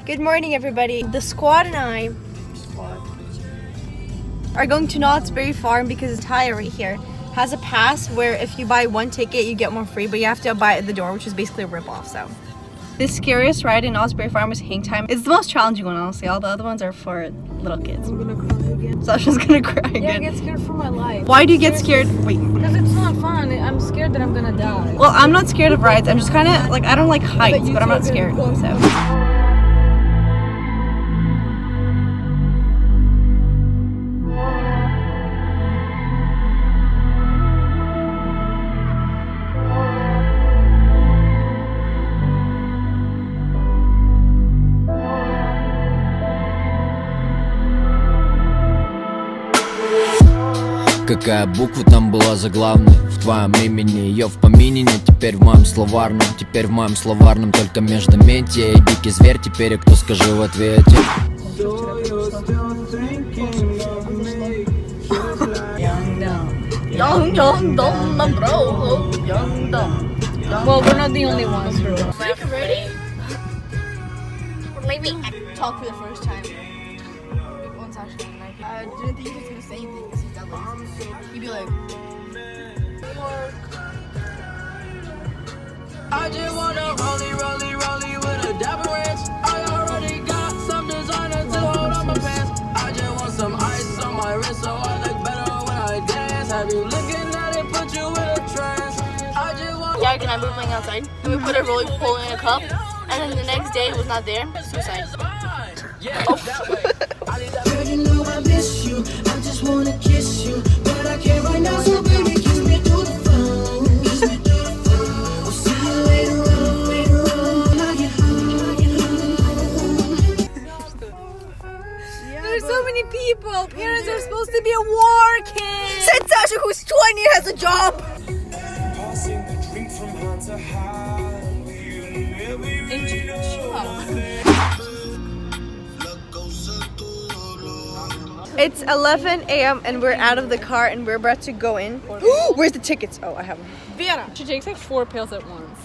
Good morning, everybody. The squad and I are going to Knott's Berry Farm because the tire right here has a pass where if you buy one ticket, you get one free, but you have to buy it at the door, which is basically a rip-off, so. The scariest ride in Knott's Berry Farm was hang time. It's the most challenging one, honestly. All the other ones are for little kids. I'm gonna cry again. Sasha's gonna cry again. Yeah, I get scared for my life. Why do you get scared? Wait. Because it's not fun. I'm scared that I'm gonna die. Well, I'm not scared of rides. I'm just kind of like, I don't like heights, but I'm not scared, so. Какая буква там была заглавной в твоем имени? Ее в помине не теперь в моем словарном. Теперь в моем словарном только междометие. Дикий зверь теперь, и кто скажи в ответе? Well, we're not the only ones who are. Ready? Let me talk for the first time. Once actually, I didn't think he was gonna say anything because he's that lazy. He'd be like, I just wanna rollie with a dapper ranch. I already got some designer to hold on my pants. I just want some ice on my wrist so I look better when I dance. Have you looking at it, put you in a trance. I just want. yeah, and I moved playing outside. And we put a rolling pole in a cup. And then the next day it was not there. Suicide. Oh. Girl, you know I miss you. I just wanna kiss you, but I can't right now. So baby, kiss me through the phone. Kiss me through the phone. We'll see you later on. When I get home. There's so many people. Parents are supposed to be working. Said Sasha, who's 20, has a job. It's 11 a.m. and we're out of the car and we're about to go in. Where's the tickets? Oh, I have them. Vera, she takes like 4 pills at once.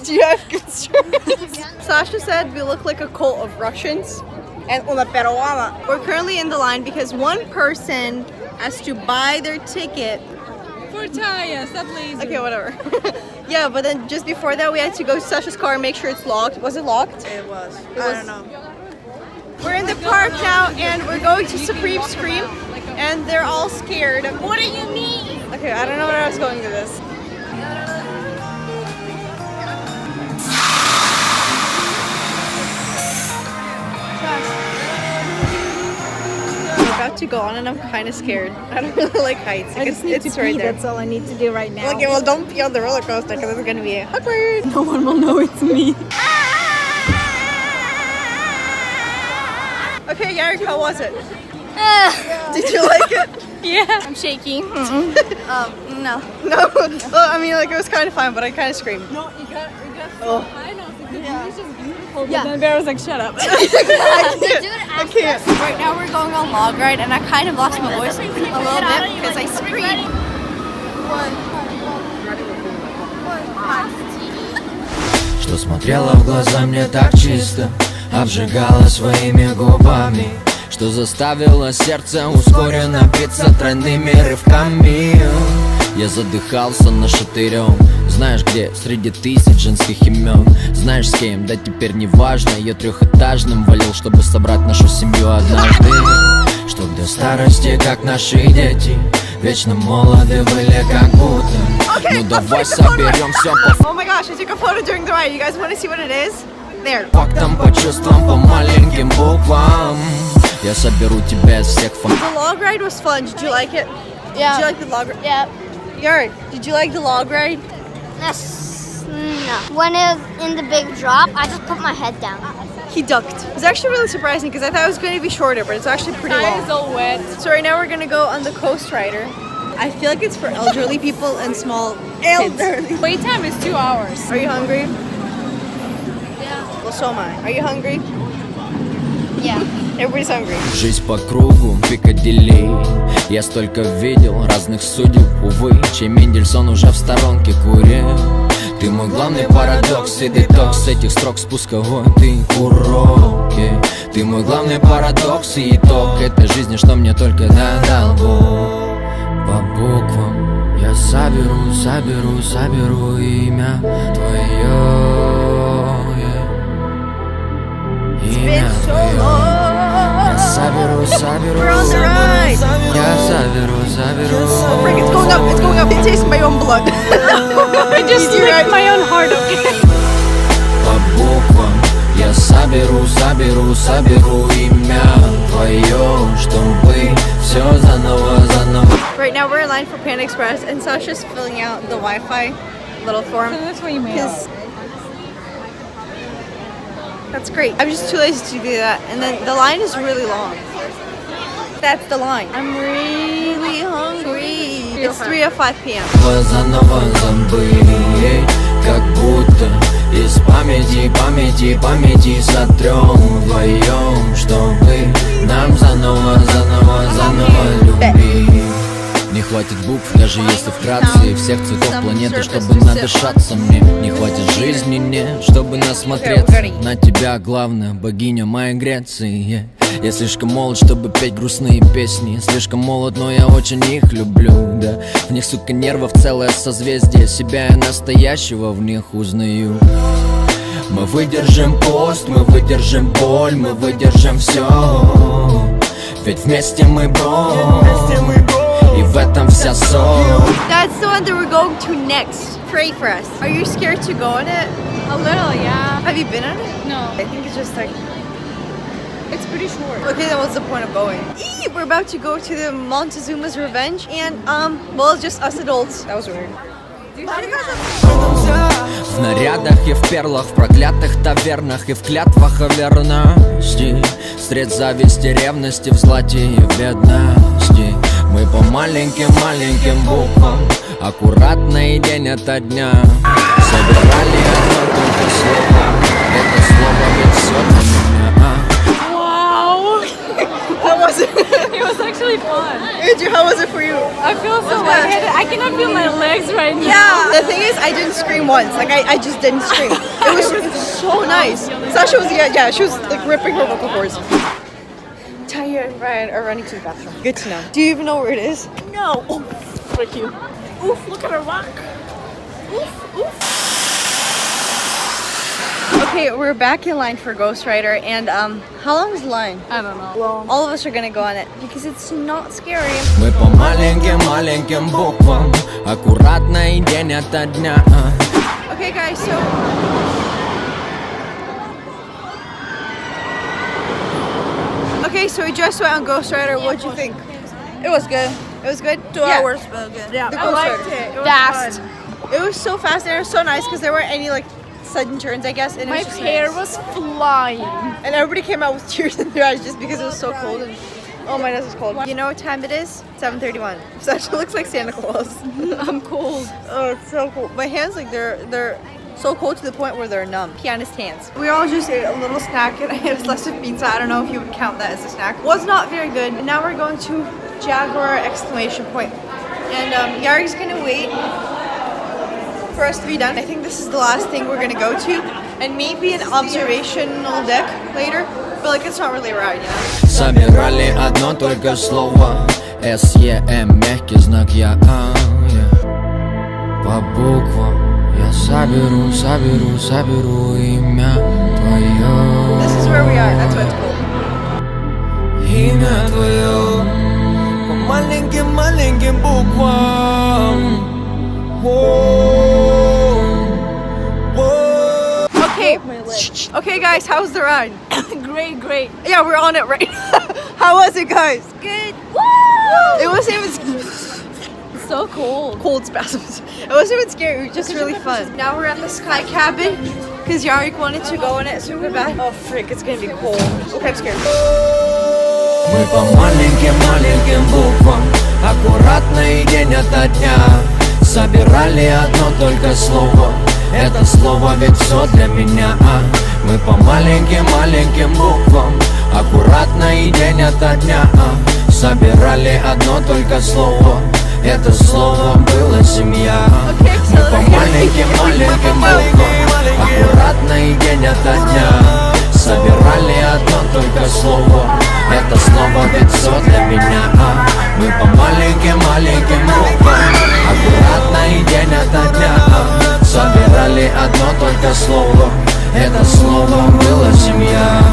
Do you have concerns? Sasha said we look like a cult of Russians. And una peruana. We're currently in the line because one person has to buy their ticket. For Taya, stop lazy. Okay, whatever. Yeah, but then just before that we had to go to Sasha's car and make sure it's locked. Was it locked? It was. I don't know. We're in the park now and we're going to Supreme Scream and they're all scared. What do you mean? Okay, I don't know where I was going with this. We're about to go on and I'm kind of scared. I don't really like heights. I just need to pee. Right there. That's all I need to do right now. Okay, well don't pee on the roller coaster because it's gonna be awkward. No one will know it's me. Okay, Yarik, how was it? Did you like it? Yeah. I'm shaking. No. No? Well, I mean, like, it was kind of fun, but I kind of screamed. No, you got so high now. It's just beautiful. But Yeah. then Vera was like, shut up. I can't. Right now we're going on log ride, and I kind of lost my voice a little bit because I screamed. Что смотрела в глаза мне так чисто, обжигала своими губами, что заставило сердце ускоренно биться тройными рывками. Я задыхался нашатырем, знаешь где, среди тысяч женских имен. Знаешь с кем, да теперь не важно. Я трехэтажным валил, чтобы собрать нашу семью однажды. Чтоб до старости, как наши дети, вечно молоды были как будто. Ну давай соберем все по Oh my gosh, I took a photo during the ride. You guys want to see what it is? There. фактам, по чувствам, по маленьким буквам. Я соберу тебя из всех The log ride was fun. Did you like it? Yeah. Did you like the log ride? Yeah. Yarik, did you like the log ride? No. When it was in the big drop, I just put my head down. He ducked. It was actually really surprising because I thought it was going to be shorter, but it's actually pretty long. It's all wet. So right now we're going to go on the Coast Rider. I feel like it's for elderly people and small kids. Wait time is 2 hours. Are you hungry? Yeah. Well, so am I. Are you hungry? Yeah. Everybody's hungry. Жизнь по кругу, Пикадилли. Я столько видел разных судеб, увы, чей Мендельсон уже в сторонке курил. Ты мой главный парадокс и детокс этих строк спусковой, ты уроки. Ты мой главный парадокс и итог этой жизни, что мне только дал Бог. По буквам я соберу имя твое, имя твое. Я соберу, я соберу. Frick, it's going up. It tastes my own blood. I just licked my own heart, okay? По буквам я соберу имя твое, чтобы все заново. Right now we're in line for Panda Express and Sasha's filling out the Wi-Fi little form. That's what you made. That's great. I'm just too lazy to do that. And then the line is really long. That's the line. I'm really hungry. It's 3 to 5 p.m. Заново забыть, как будто из памяти сотрем вдвоем, чтобы нам заново любить. Не хватит букв, даже если вкратце, и всех цветов планеты, чтобы надышаться мне. Не хватит жизни, не, чтобы насмотреться на тебя, главная богиня моей Греции. Я слишком молод, чтобы петь грустные песни. Слишком молод, но я очень их люблю, да. В них, сука, нервов целое созвездие. Себя я настоящего в них узнаю. Мы выдержим пост, мы выдержим боль, мы выдержим все. Ведь вместе мы бро, и в этом вся соль. That's the one that we're going to next. Pray for us. Are you scared to go on it? A little, yeah. Have you been on it? No. I think it's just like... It's pretty short. Okay, then what's the point of going? We're about to go to the Montezuma's Revenge and, well, it's just us adults. That was weird. В нарядах и в перлах, в проклятых тавернах и в клятвах о верности. Средь зависти, ревности, в злате и в бедности. Мы по маленьким буквам, аккуратно и день ото дня собирали одно только слово. Это слово ведь все для меня. Wow. How was it? It was actually fun. Andrew, how was it for you? I feel so lightheaded. I cannot feel my legs right now. Yeah, the thing is, I didn't scream once. Like, I just didn't scream. It was so nice. Sasha was, yeah, she was like ripping her vocal cords. Taya and Ryan are running to the bathroom. Good to know. Do you even know where it is? No. Oh, frick you. Oof, look at her walk. Oof, oof. Okay, we're back in line for Ghost Rider, and how long is the line? I don't know. All of us are gonna go on it because it's not scary. Мы по маленьким буквам, аккуратно и день ото дня. Okay, guys, so we just went on Ghost Rider. What'd you think? It was good. It was good. 2 hours, but good. Yeah, I liked it. It was Fast. fun. It was so fast and it was so nice because there weren't any like sudden turns, I guess. And it My was just hair nice. was flying. And everybody came out with tears in their eyes just because it was so cold. And oh, my nose is cold. You know what time it is? 7:31. Sasha looks like Santa Claus. I'm cold. Oh, it's so cold. My hands, like they're so cold to the point where they're numb. Pianist hands. We all just ate a little snack and I had a slice of pizza. I don't know if you would count that as a snack. Was not very good. And now we're going to Jaguar exclamation point. And Yari's gonna wait for us to be done. I think this is the last thing we're gonna go to. And maybe an observational deck later. But like it's not really a ride, you know? Собирали одно только слово S-E-M, мягкий знак я. По буквам я соберу имя твое. This is where we are, that's what it's called. Имя твое по маленьким буквам. Okay guys, how's the ride? Great, great. Yeah, we're on it right now. How was it, guys? Good. Woo! It wasn't even So cold. cold spasms. It wasn't even scary, it was just really fun. Now we're at the sky cabin because Yarik wanted to go in it, so we're back. Oh frick, it's gonna be cold. Okay, I'm scared. Мы по маленьким буквам, аккуратно и день ото дня собирали одно только слово. Это слово ведь все для меня. Мы по маленьким буквам, аккуратно и день ото дня собирали одно только слово. Это слово было семья. Мы по маленьким буквам, аккуратно и день ото дня собирали одно только слово. Это слово 500 для меня. Мы по маленьким буквам, аккуратно и день ото дня собирали одно только слово. Это слово было семья.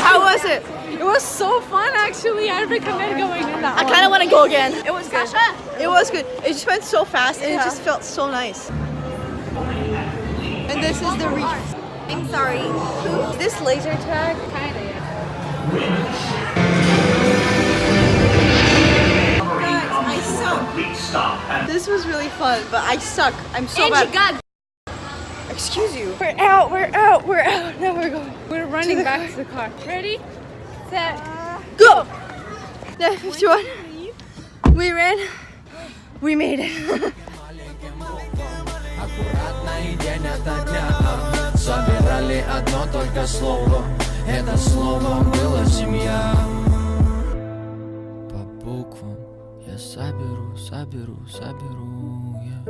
How was it? It was so fun, actually. I recommend going in that I one. kind of want to go again. It was good. It was good. It just went so fast and it just felt so nice. And this is the reef. I'm sorry. This laser tag? Kinda, yeah. Guys, I suck. This was really fun, but I suck. I'm so bad. got Excuse you. We're out. Now we're going. We're running back to the car. Ready? Set. Go! 9:51. We ran. We made it. Аккуратно и день ото дня собирали одно только слово. Это слово было семья. По буквам я соберу, я